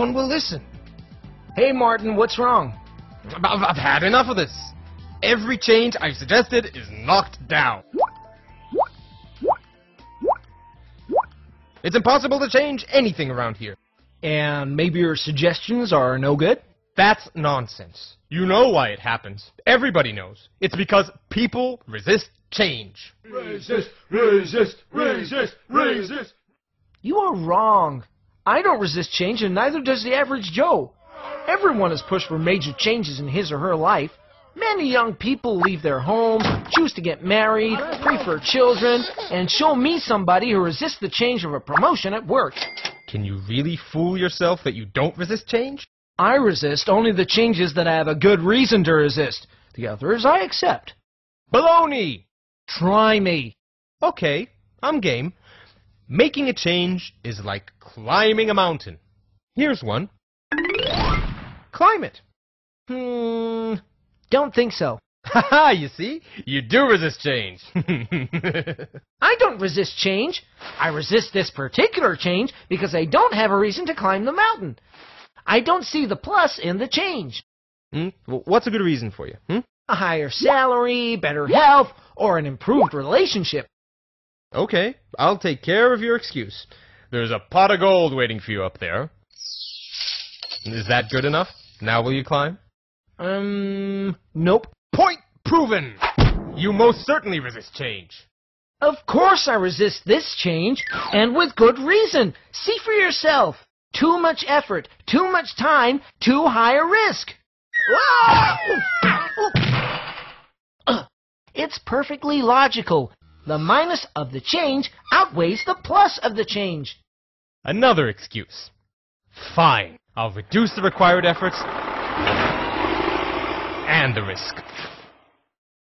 one will listen. Hey, Martin, what's wrong? I've had enough of this. Every change I've suggested is knocked down. It's impossible to change anything around here. And maybe your suggestions are no good? That's nonsense. You know why it happens. Everybody knows. It's because people resist change. Resist, resist, resist, resist. You are wrong. I don't resist change, and neither does the average Joe. Everyone has pushed for major changes in his or her life. Many young people leave their homes, choose to get married, prefer children, and show me somebody who resists the change of a promotion at work. Can you really fool yourself that you don't resist change? I resist only the changes that I have a good reason to resist. The others I accept. Baloney! Try me. Okay, I'm game. Making a change is like climbing a mountain. Here's one. Climb it. Don't think so. Haha, you see? You do resist change. I don't resist change. I resist this particular change because I don't have a reason to climb the mountain. I don't see the plus in the change. Well, what's a good reason for you? A higher salary, better health, or an improved relationship. Okay, I'll take care of your excuse. There's a pot of gold waiting for you up there. Is that good enough? Now will you climb? Nope. Point proven! You most certainly resist change. Of course I resist this change, and with good reason. See for yourself. Too much effort, too much time, too high a risk. It's perfectly logical. The minus of the change outweighs the plus of the change. Another excuse. Fine, I'll reduce the required efforts and the risk.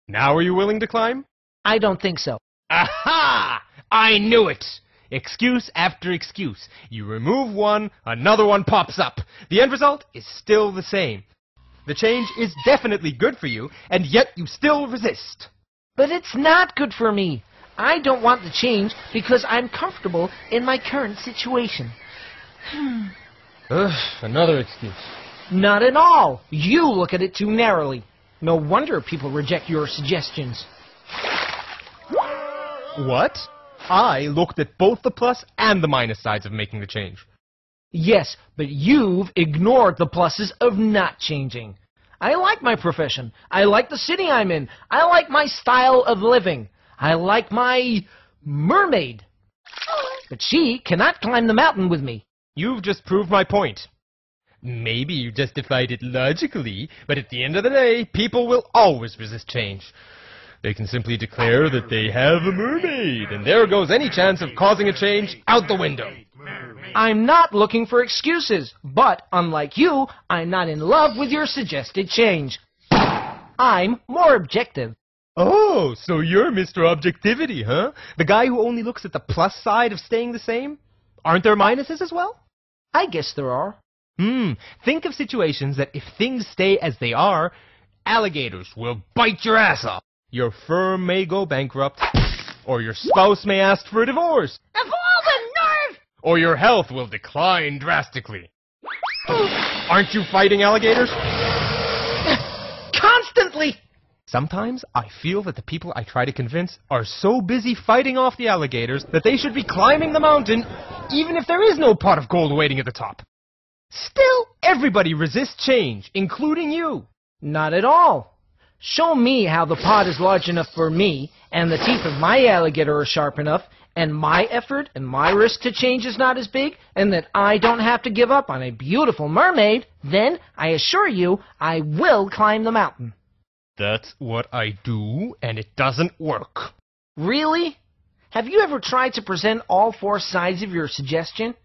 Now are you willing to climb? I don't think so. Aha! I knew it! Excuse after excuse. You remove one, another one pops up. The end result is still the same. The change is definitely good for you, and yet you still resist. But it's not good for me. I don't want the change because I'm comfortable in my current situation. Another excuse. Not at all. You look at it too narrowly. No wonder people reject your suggestions. What? I looked at both the plus and the minus sides of making the change. Yes, but you've ignored the pluses of not changing. I like my profession. I like the city I'm in. I like my style of living. I like my mermaid. But she cannot climb the mountain with me. You've just proved my point. Maybe you justified it logically, but at the end of the day, people will always resist change. They can simply declare that they have a mermaid, and there goes any chance of causing a change out the window. I'm not looking for excuses, but unlike you, I'm not in love with your suggested change. I'm more objective. Oh, so you're Mr. Objectivity, huh? The guy who only looks at the plus side of staying the same? Aren't there minuses as well? I guess there are. Think of situations that if things stay as they are, alligators will bite your ass off. Your firm may go bankrupt, or your spouse may ask for a divorce. Of all the nerve! Or your health will decline drastically. Aren't you fighting alligators? Constantly! Sometimes I feel that the people I try to convince are so busy fighting off the alligators that they should be climbing the mountain even if there is no pot of gold waiting at the top. Still, everybody resists change, including you. Not at all. Show me how the pot is large enough for me, and the teeth of my alligator are sharp enough, and my effort and my risk to change is not as big, and that I don't have to give up on a beautiful mermaid, then, I assure you, I will climb the mountain. That's what I do, and it doesn't work. Really? Have you ever tried to present all four sides of your suggestion?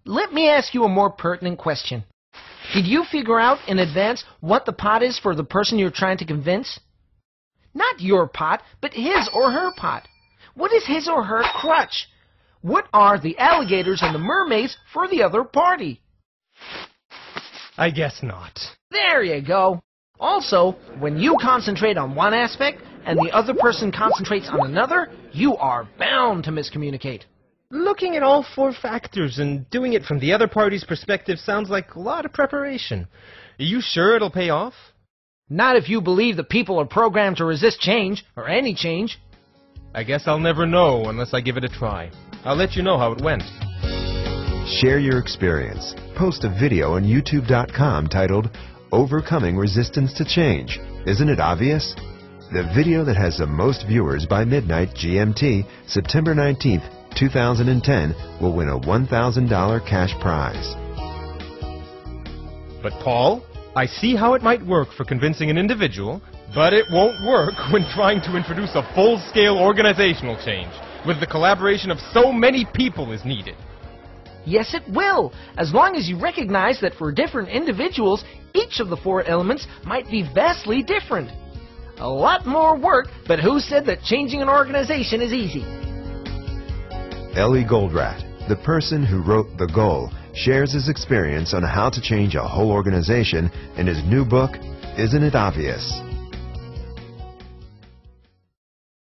Let me ask you a more pertinent question. Did you figure out in advance what the pot is for the person you're trying to convince? Not your pot, but his or her pot. What is his or her crutch? What are the alligators and the mermaids for the other party? I guess not. There you go. Also, when you concentrate on one aspect and the other person concentrates on another, you are bound to miscommunicate. Looking at all 4 factors and doing it from the other party's perspective sounds like a lot of preparation. Are you sure it'll pay off? Not if you believe that people are programmed to resist change, or any change. I guess I'll never know unless I give it a try. I'll let you know how it went. Share your experience. Post a video on YouTube.com titled, "Overcoming Resistance to Change. Isn't it obvious?" The video that has the most viewers by midnight GMT, September 19th, 2010, will win a $1,000 cash prize. But Paul, I see how it might work for convincing an individual, but it won't work when trying to introduce a full-scale organizational change, with the collaboration of so many people is needed. Yes, it will, as long as you recognize that for different individuals, each of the 4 elements might be vastly different. A lot more work, but who said that changing an organization is easy? Eli Goldratt, the person who wrote The Goal, shares his experience on how to change a whole organization in his new book, Isn't It Obvious?